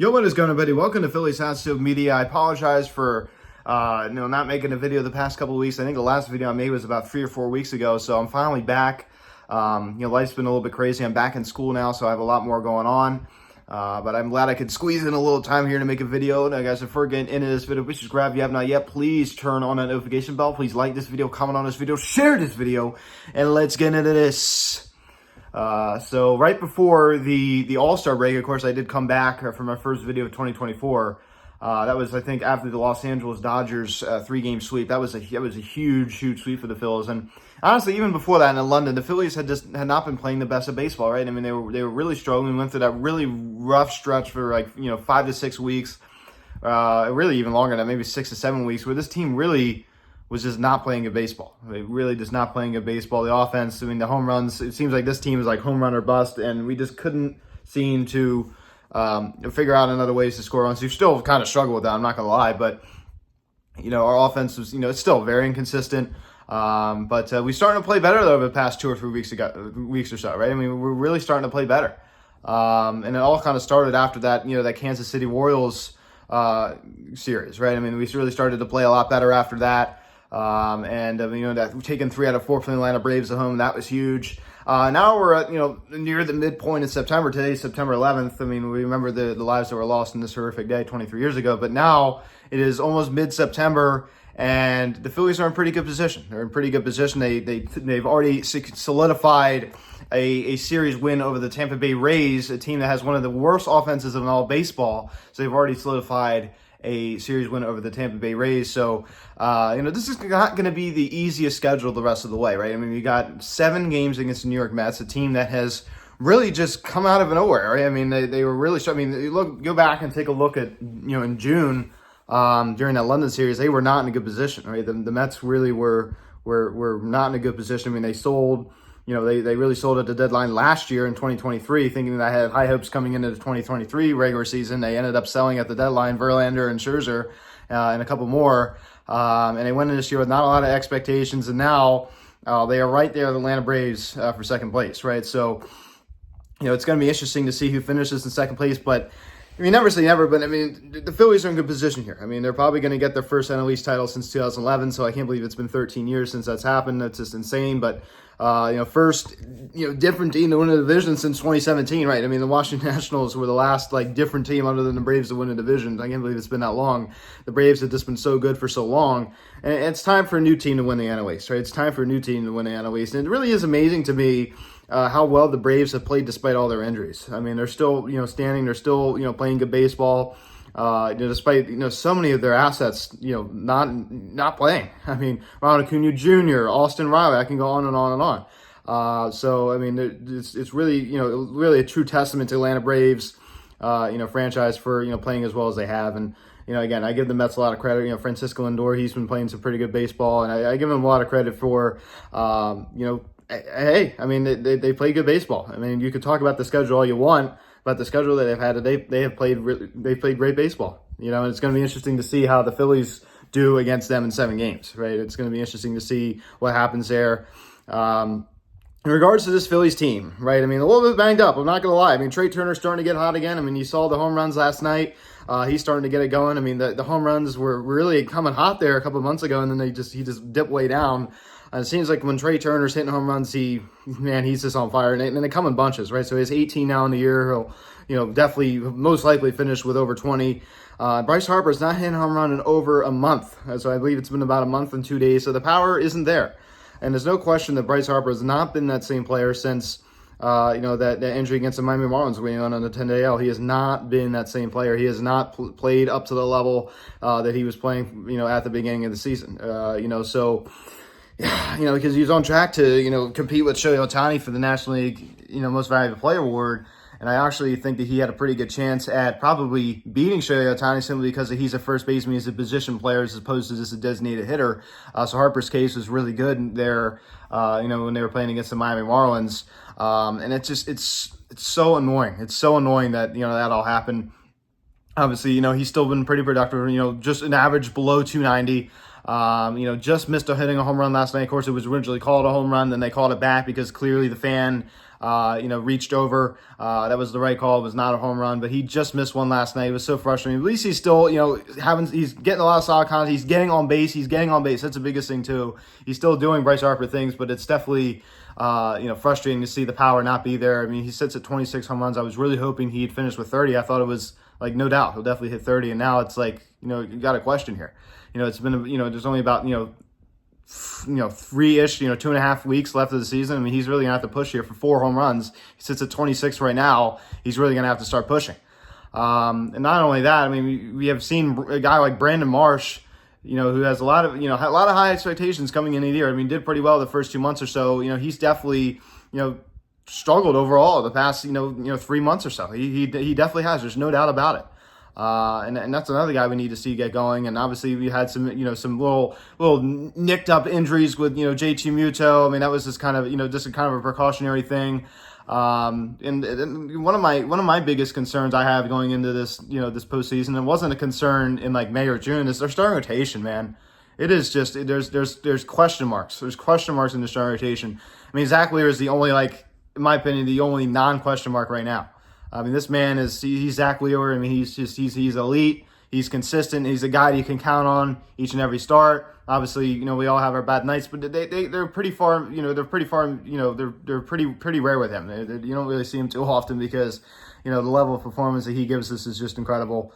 Yo, what is going on, buddy? Welcome to Phillies Hotstove Media. I apologize for not making a video the past couple of weeks. I think the last video I made was about 3 or 4 weeks ago, so I'm finally back. Life's been a little bit crazy. I'm back in school now, so I have a lot more going on. But I'm glad I could squeeze in a little time here to make a video. Now, guys, before getting into this video, please subscribe if you have not yet. Please turn on that notification bell. Please like this video, comment on this video, share this video, and let's get into this. So right before the All-Star break, of course, I did come back for my first video of 2024. That was, I think, after the Los Angeles Dodgers 3-game sweep. That was a huge sweep for the Phillies. And honestly, even before that in London, the Phillies had not been playing the best of baseball, right? I mean, they were really struggling. We went through that really rough stretch for 5 to 6 weeks, really even longer than that, maybe 6 to 7 weeks, where this team really was just not playing good baseball. They really just not playing good baseball. The offense, I mean, the home runs, it seems like this team is like home run or bust, and we just couldn't seem to figure out another ways to score runs. We still kind of struggle with that, I'm not going to lie, but, our offense was, it's still very inconsistent. But we starting to play better over the past 2 or 3 weeks or so, right? I mean, we're really starting to play better. And it all kind of started after that, that Kansas City Royals series, right? I mean, we really started to play a lot better after that. That we've taken 3 out of 4 from the Atlanta Braves at home. That was huge. Now we're at, near the midpoint of September. Today's September 11th. I mean, we remember the lives that were lost in this horrific day 23 years ago, but now it is almost mid-September and the Phillies are in pretty good position. They're in pretty good position. They've already solidified a series win over the Tampa Bay Rays, a team that has one of the worst offenses in all baseball. So they've already solidified a series win over the Tampa Bay Rays. So, this is not going to be the easiest schedule the rest of the way, right? I mean, you got 7 games against the New York Mets, a team that has really just come out of nowhere, right? I mean, they were really, go back and take a look at, in June, during that London series, they were not in a good position, right? The Mets really were not in a good position. I mean, they sold, they really sold at the deadline last year in 2023, thinking that I had high hopes coming into the 2023 regular season. They ended up selling at the deadline Verlander and Scherzer and a couple more. And they went into this year with not a lot of expectations. And now they are right there, the Atlanta Braves, for second place, right? So, it's going to be interesting to see who finishes in second place. But I mean, never say never, but I mean, the Phillies are in good position here. I mean, they're probably going to get their first NL East title since 2011, so I can't believe it's been 13 years since that's happened. That's just insane. But, first, different team to win a division since 2017, right? I mean, the Washington Nationals were the last, different team other than the Braves to win a division. I can't believe it's been that long. The Braves have just been so good for so long. And it's time for a new team to win the NL East, right? It's time for a new team to win the NL East. And it really is amazing to me how well the Braves have played despite all their injuries. I mean, they're still, standing. They're still, playing good baseball. Despite, so many of their assets, not playing. I mean, Ronald Acuna Jr., Austin Riley, I can go on and on and on. So, I mean, it's really, really a true testament to Atlanta Braves, franchise for, playing as well as they have. And, again, I give the Mets a lot of credit. Francisco Lindor, he's been playing some pretty good baseball. And I give him a lot of credit for, hey, I mean, they play good baseball. I mean, you could talk about the schedule all you want, but the schedule that they've had, they've played great baseball. And it's going to be interesting to see how the Phillies do against them in 7 games, right? It's going to be interesting to see what happens there. In regards to this Phillies team, right? I mean, a little bit banged up. I'm not going to lie. I mean, Trey Turner's starting to get hot again. I mean, you saw the home runs last night. He's starting to get it going. I mean, the home runs were really coming hot there a couple of months ago, and then he just dipped way down. It seems like when Trey Turner's hitting home runs, he's just on fire. And they come in bunches, right? So he's 18 now in the year. He'll, definitely, most likely finish with over 20. Bryce Harper's not hitting a home run in over a month. So I believe it's been about a month and 2 days. So the power isn't there. And there's no question that Bryce Harper has not been that same player since, that injury against the Miami Marlins waiting on the 10-day L. He has not been that same player. He has not played up to the level that he was playing, at the beginning of the season. Because he's on track to, compete with Shohei Ohtani for the National League, Most Valuable Player award. And I actually think that he had a pretty good chance at probably beating Shohei Ohtani simply because he's a first baseman, he's a position player as opposed to just a designated hitter. So Harper's case was really good there, when they were playing against the Miami Marlins. And it's so annoying. It's so annoying that, that all happened. Obviously, he's still been pretty productive, just an average below 290. Just missed hitting a home run last night. Of course, it was originally called a home run, then they called it back because clearly the fan reached over. That was the right call. It was not a home run, but he just missed one last night. It was so frustrating. At least he's still, he's getting a lot of solid contact. He's getting on base. That's the biggest thing too. He's still doing Bryce Harper things, but it's definitely, frustrating to see the power not be there. I mean, he sits at 26 home runs. I was really hoping he'd finish with 30. I thought it was like, no doubt, he'll definitely hit 30. And now it's like, you got a question here. It's been, there's only about, 3-ish, 2.5 weeks left of the season. I mean, he's really gonna have to push here for 4 home runs. He sits at 26 right now. He's really gonna have to start pushing. And not only that, I mean, we have seen a guy like Brandon Marsh, who has a lot of high expectations coming into the year. I mean, did pretty well the first 2 months or so. He's definitely, struggled overall the past, 3 months or so. He definitely has. There's no doubt about it. And that's another guy we need to see get going. And obviously we had some, some little nicked up injuries with, JT Muto. I mean, that was just kind of, just a kind of a precautionary thing. And one of my biggest concerns I have going into this, this postseason, it wasn't a concern in like May or June, is their starting rotation, man. It is just, there's question marks. There's question marks in the starting rotation. I mean, Zach Wheeler is the only, in my opinion, the only non-question mark right now. I mean, this man he's Zach Wheeler. I mean, he's elite. He's consistent. He's a guy that you can count on each and every start. Obviously, we all have our bad nights, but they're pretty far, they're pretty rare with him. You don't really see him too often because, the level of performance that he gives us is just incredible.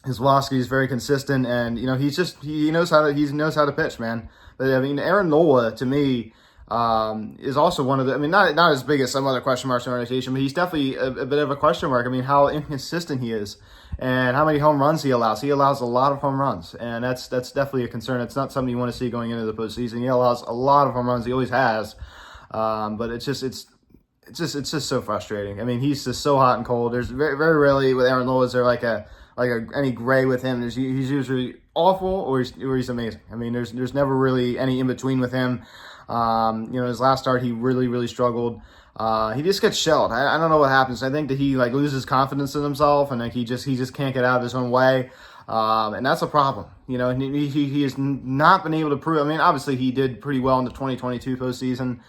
His velocity is very consistent, and, he knows how to pitch, man. But I mean, Aaron Nola, to me, is also one of the, I mean, not as big as some other question marks in our rotation, but he's definitely a bit of a question mark. I mean, how inconsistent he is and how many home runs he allows. He allows a lot of home runs, and that's definitely a concern. It's not something you want to see going into the postseason. He allows a lot of home runs. He always has. But it's just so frustrating. I mean, he's just so hot and cold. There's very, very rarely with Aaron Nola is there like any gray with him. He's usually awful or he's amazing. I mean, there's never really any in between with him. His last start, he really, really struggled. He just gets shelled. I don't know what happens. I think that he loses confidence in himself, and he just can't get out of his own way. And that's a problem. He has not been able to prove. I mean, obviously he did pretty well in the 2022 postseason,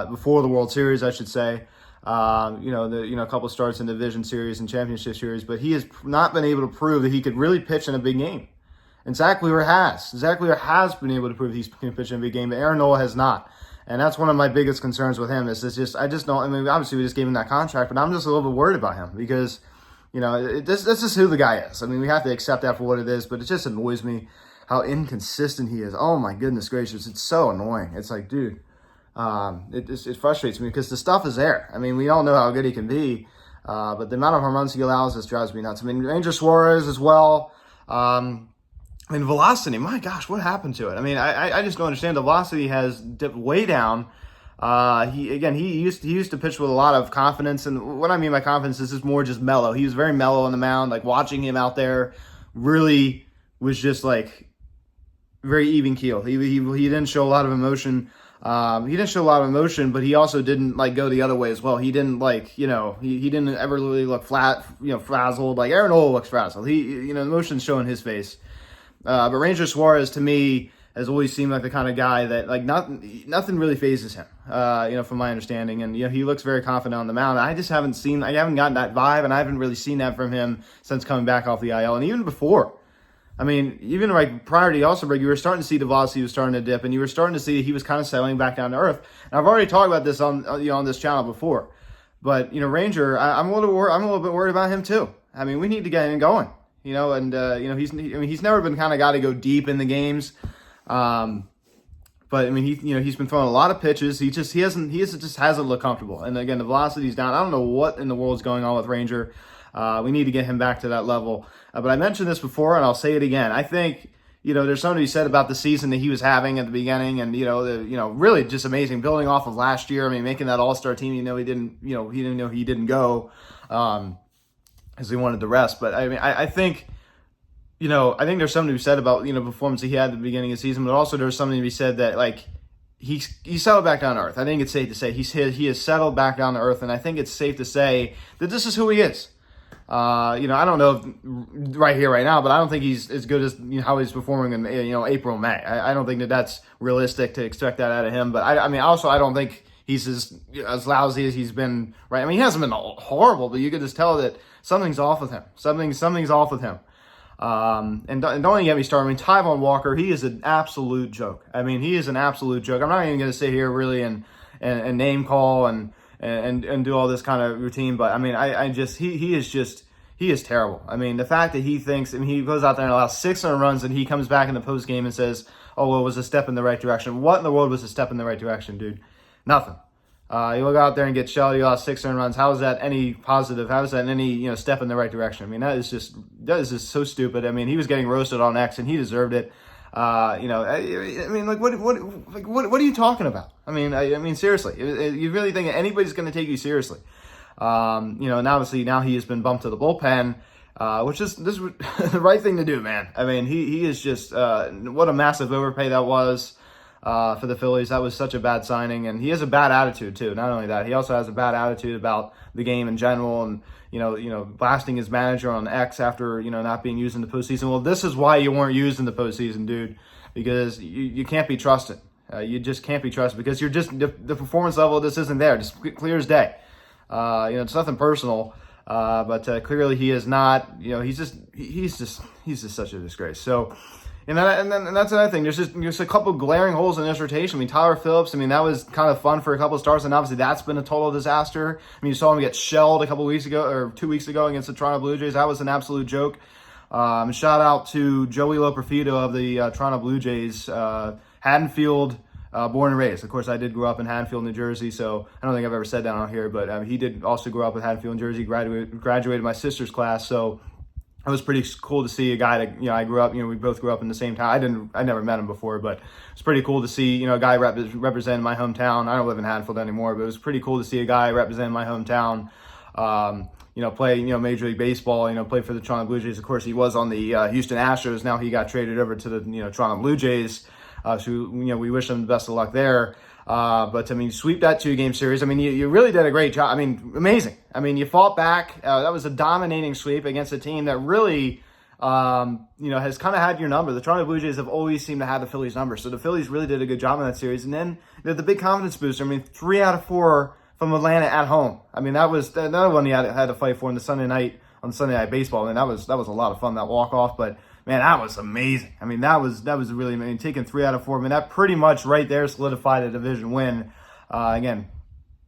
before the World Series, I should say. A couple starts in the Division Series and Championship Series, but he has not been able to prove that he could really pitch in a big game. And Zach Wheeler has. Zach Wheeler has been able to prove he can pitch in a big game, but Aaron Nola has not. And that's one of my biggest concerns with him. I just don't, I mean, obviously we just gave him that contract, but I'm just a little bit worried about him because, this is who the guy is. I mean, we have to accept that for what it is, but it just annoys me how inconsistent he is. Oh my goodness gracious. It's so annoying. It's like, dude, it frustrates me because the stuff is there. I mean, we all know how good he can be, but the amount of home runs he allows just drives me nuts. I mean, Ranger Suarez as well. I mean, velocity, my gosh, what happened to it? I mean, I just don't understand. The velocity has dipped way down. He used to pitch with a lot of confidence, and what I mean by confidence is just more just mellow. He was very mellow on the mound. Like watching him out there really was just like very even keel. He didn't show a lot of emotion. But he also didn't go the other way as well. He didn't he didn't ever really look flat, frazzled. Like Aaron Nola looks frazzled. He, emotion's showing his face. But Ranger Suarez, to me, has always seemed like the kind of guy that, nothing really phases him, from my understanding. And, he looks very confident on the mound. I haven't gotten that vibe, and I haven't really seen that from him since coming back off the IL. And even before, I mean, even prior to the All-Star break, you were starting to see the velocity was starting to dip, and you were starting to see that he was kind of settling back down to earth. And I've already talked about this on this channel before. But, Ranger, I'm a little bit worried about him too. I mean, we need to get him going. He's never been kind of guy to go deep in the games. But I mean, he's been throwing a lot of pitches. He just hasn't looked comfortable. And again, the velocity's down. I don't know what in the world is going on with Ranger. We need to get him back to that level. But I mentioned this before, and I'll say it again. I think, there's something to be said about the season that he was having at the beginning, and really just amazing, building off of last year. I mean, making that All-Star team. He didn't go. Because he wanted to rest. But I mean, I think, I think there's something to be said about, performance he had at the beginning of the season, but also there's something to be said that, he settled back down to earth. I think it's safe to say he has settled back down to earth, and I think it's safe to say that this is who he is. I don't know if right here, right now, but I don't think he's as good as how he's performing in, April, May. I don't think that's realistic to expect that out of him. But I don't think he's as lousy as he's been, right? I mean, he hasn't been horrible, but you could just tell that something's off with him. Something's off with him. And don't even get me started. I mean, Tyvon Walker, he is an absolute joke. I mean, he is an absolute joke. I'm not even going to sit here really and name call and do all this kind of routine, but I mean, he is terrible. I mean, the fact that he thinks, I mean, he goes out there and allows 600 runs and he comes back in the post game and says, oh, well, it was a step in the right direction. What in the world was a step in the right direction, dude? Nothing. You go out there and get shelled, you lost 600 runs. How is that any positive? How is that any, step in the right direction? I mean, that is just so stupid. I mean, he was getting roasted on X and he deserved it. I mean, like, what are you talking about? I mean, seriously, you really think anybody's going to take you seriously? And obviously now he has been bumped to the bullpen, which is the right thing to do, man. I mean, he is just, what a massive overpay that was, for the Phillies. That was such a bad signing, and he has a bad attitude too. Not only that, he also has a bad attitude about the game in general, and, blasting his manager on X after, not being used in the postseason. Well, this is why you weren't used in the postseason, dude, because you can't be trusted. You just can't be trusted because you're just, the performance level just isn't there. Just clear as day. It's nothing personal, but clearly he is not. He's just such a disgrace. So, and that's another thing. There's just a couple glaring holes in this rotation. I mean, Tyler Phillips. I mean, that was kind of fun for a couple of starts, and obviously that's been a total disaster. I mean, you saw him get shelled a couple of weeks ago or 2 weeks ago against the Toronto Blue Jays. That was an absolute joke. Shout out to Joey Loperfido of the Toronto Blue Jays, Haddonfield. Born and raised. Of course, I did grow up in Haddonfield, New Jersey, so I don't think I've ever said that on here, but he did also grow up in Haddonfield, New Jersey, graduated my sister's class, so it was pretty cool to see a guy that, I grew up, we both grew up in the same town. I never met him before, but it's pretty cool to see, a guy representing my hometown. I don't live in Haddonfield anymore, but it was pretty cool to see a guy representing my hometown, play, Major League Baseball, play for the Toronto Blue Jays. Of course, he was on the Houston Astros. Now he got traded over to the, Toronto Blue Jays. So, we wish him the best of luck there. But, I mean, sweep that 2-game series. I mean, you really did a great job. I mean, amazing. I mean, you fought back. That was a dominating sweep against a team that really, has kind of had your number. The Toronto Blue Jays have always seemed to have the Phillies' number. So the Phillies really did a good job in that series. And then the big confidence booster. I mean, 3 out of 4 from Atlanta at home. I mean, that was another one you had to fight for on Sunday Night Baseball. I mean, that was a lot of fun, that walk-off. But man, that was amazing. I mean, that was really amazing. Taking 3 out of 4. I mean, that pretty much right there solidified a division win. Again,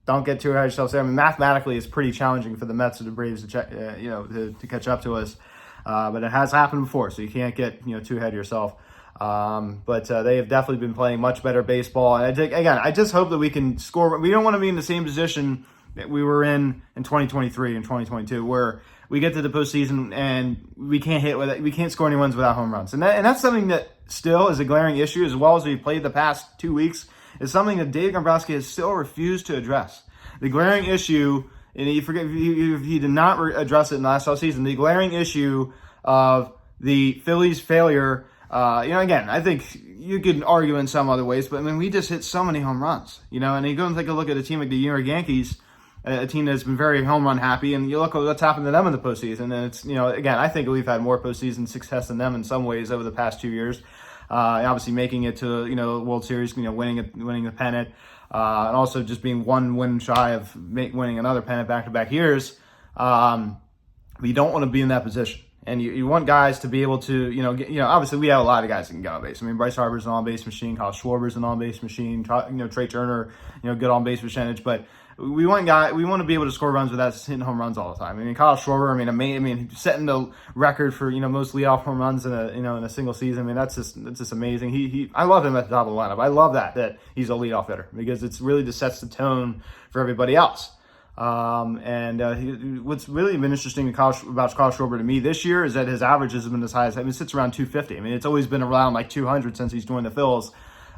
don't get too ahead of yourselves there. I mean, mathematically, it's pretty challenging for the Mets or the Braves to check, to catch up to us. But it has happened before, so you can't get too ahead of yourself. But they have definitely been playing much better baseball. And I just hope that we can score. We don't want to be in the same position that we were in 2023 and 2022, where we get to the postseason and we can't score any runs without home runs. And that's something that still is a glaring issue, as well as we've played the past 2 weeks, is something that Dave Dombrowski has still refused to address. The glaring issue, and he did not address it in the last offseason, the glaring issue of the Phillies' failure. Again, I think you could argue in some other ways, but I mean, we just hit so many home runs, and you go and take a look at a team like the New York Yankees, a team that's been very home run happy, and you look at what's happened to them in the postseason, and it's, again, I think we've had more postseason success than them in some ways over the past 2 years. Obviously making it to, World Series, winning the pennant, and also just being 1 win shy of winning another pennant back-to-back years. You don't want to be in that position. And you want guys to be able to, obviously we have a lot of guys that can get on base. I mean, Bryce Harper's an on-base machine, Kyle Schwarber's an on-base machine, Trey Turner, good on-base percentage, but we want to be able to score runs without hitting home runs all the time. I mean, Kyle Schwarber, setting the record for most leadoff home runs in a single season. I mean, that's just amazing. I love him at the top of the lineup. I love that he's a leadoff hitter, because it's really just sets the tone for everybody else. What's really been interesting about Kyle Schwarber to me this year is that his averages have been as high as, it sits around 250. I mean, it's always been around like 200 since he's joined the Phils.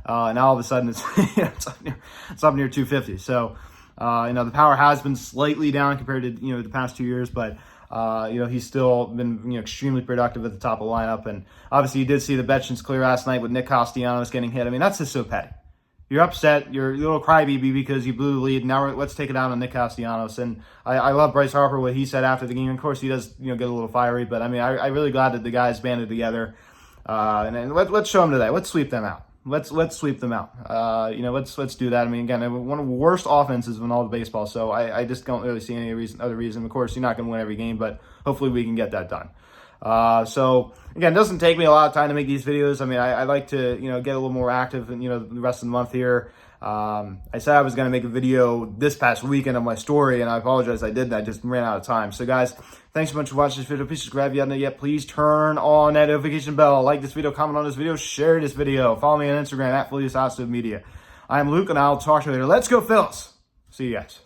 Now all of a sudden it's it's up near 250. So. The power has been slightly down compared to, the past 2 years, but, he's still been, extremely productive at the top of the lineup. And obviously you did see the benches clear last night with Nick Castellanos getting hit. I mean, that's just so petty. You're upset, you're a little crybaby because you blew the lead. Now let's take it out on Nick Castellanos. And I love Bryce Harper, what he said after the game. Of course, he does, get a little fiery, but I mean, I'm really glad that the guys banded together. And let's show them today. Let's sweep them out. Let's sweep them out. Let's do that. I mean, again, one of the worst offenses in all the baseball. So I just don't really see any other reason. Of course, you're not going to win every game, but hopefully we can get that done. So again, it doesn't take me a lot of time to make these videos. I mean, I like to, get a little more active and, the rest of the month here. I said I was going to make a video this past weekend of my story, and I apologize I didn't. I just ran out of time. So guys, thanks so much for watching this video. Please subscribe if you haven't yet. Please turn on that notification bell. Like this video, comment on this video, share this video. Follow me on Instagram at Phillies Media. I am Luke, and I'll talk to you later. Let's go Phillies. See you guys.